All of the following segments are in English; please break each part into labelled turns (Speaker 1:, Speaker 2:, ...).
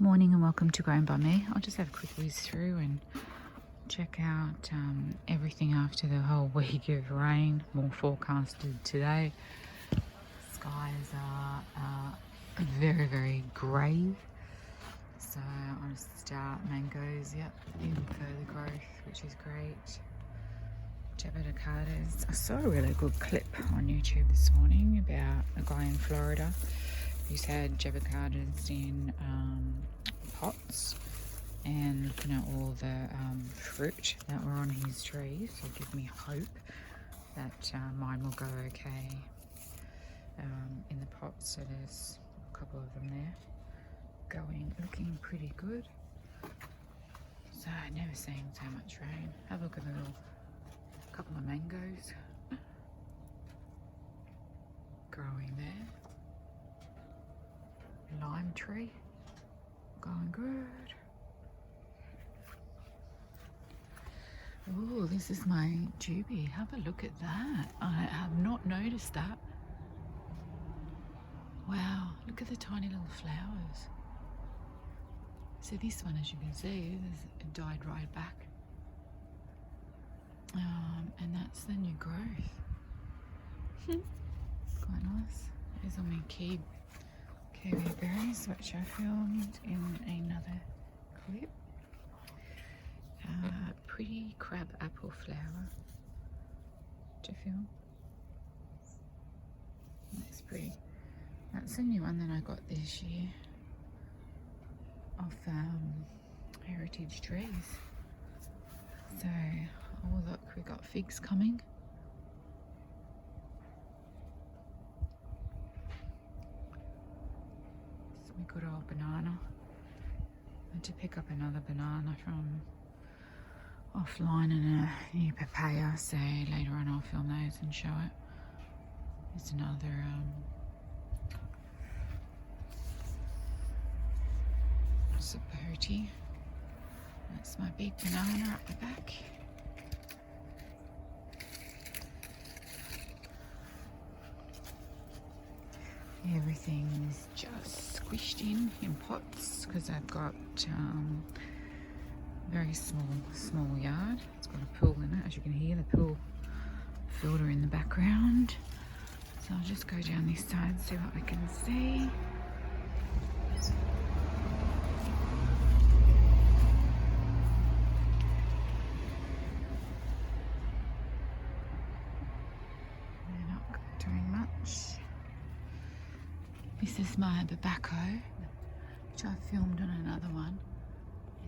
Speaker 1: Morning and welcome to Grown by Me. I'll just have a quick whiz through and check out everything after the whole week of rain. More forecasted today. Skies are very, very grey. So on a start, mangoes, yep, in further growth, which is great. Deborah Carters. I saw a really good clip on YouTube this morning about a guy in Florida who's had Deborah Carters in pots and looking at all the fruit that were on his trees. So give me hope that mine will go okay in the pots. So there's a couple of them there looking pretty good. So I've never seen so much rain. Have a look at the little couple of mangoes growing there. Lime tree going good. Oh, this is my Juby. Have a look at that. I have not noticed that. Wow, look at the tiny little flowers. So this one, as you can see, it died right back. And that's the new growth. Quite nice. There's all my kiwi berries, which I filmed in another clip. Pretty crab apple flower to film. That's pretty. That's a new one that I got this year off heritage trees. So, oh look, we got figs coming. Some good old banana. I had to pick up another banana from offline and a new papaya, so later on I'll film those and show it. There's another sapote. That's my big banana up the back. Everything is just squished in pots because I've got very small yard. It's got a pool in it, as you can hear the pool filter in the background. So I'll just go down this side and see what I can see. They're not doing much. This is my tobacco, which I filmed on another one.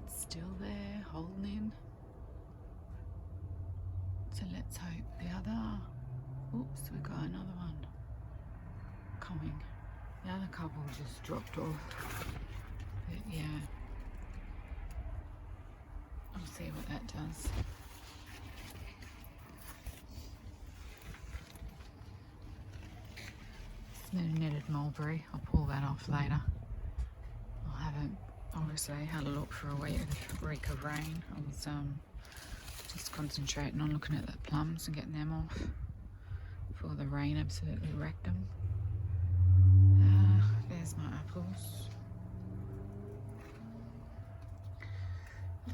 Speaker 1: It's still there, holding in. So let's hope the other, oops, we got another one coming. The other couple just dropped off. But yeah, I'll see what that does. Netted mulberry. I'll pull that off later. I haven't obviously had a look for a week of rain. I was just concentrating on looking at the plums and getting them off before the rain absolutely wrecked them. There's my apples.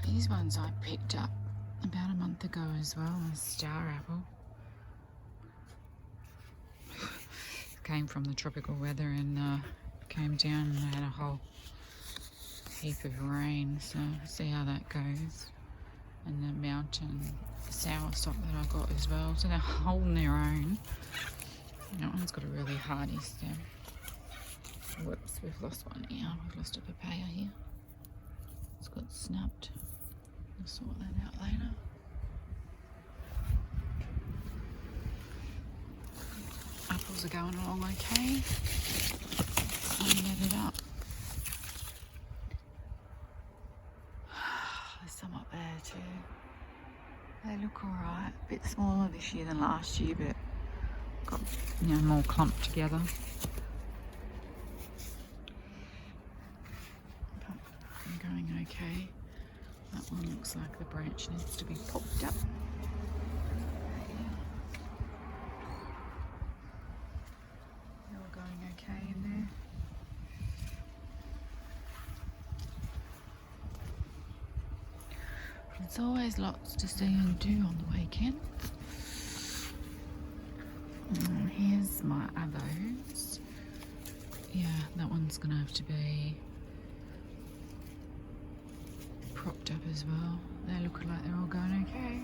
Speaker 1: These ones I picked up about a month ago as well, a star apple. Came from the tropical weather and came down and had a whole heap of rain, so see how that goes. And the mountain soursop that I got as well, so they're holding their own. That one's got a really hardy stem. Whoops, we've lost one here. We've lost a papaya here. It's got snapped. We'll sort that out later. Apples are going along okay. Sun netted up. There's some up there too. They look alright. A bit smaller this year than last year, but got more clumped together. But I'm going okay. That one looks like the branch needs to be popped up. They're all going okay in there. There's always lots to see and do on the weekend. Here's my others. Yeah, that one's gonna have to be propped up as well. They look like they're all going okay.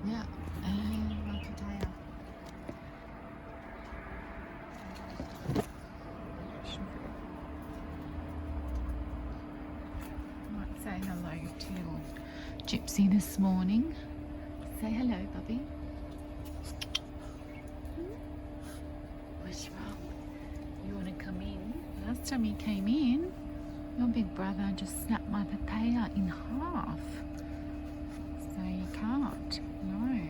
Speaker 1: Yeah, and my potato. Might say hello to little Gypsy this morning. Say hello, Bubby. What's wrong? You want to come in? Last time you came in, your big brother just snapped my papaya in half. So you can't. No.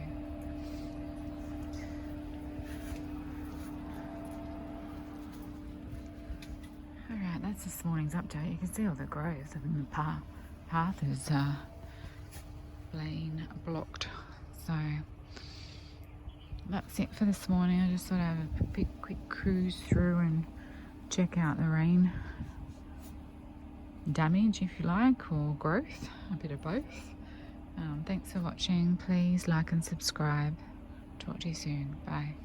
Speaker 1: Alright, that's this morning's update. You can see all the groves up in the path is lane blocked. So that's it for this morning. I just thought I'd have a big quick cruise through and check out the rain damage, if you like, or growth, a bit of both. Thanks for watching. Please like and subscribe. Talk to you soon. Bye.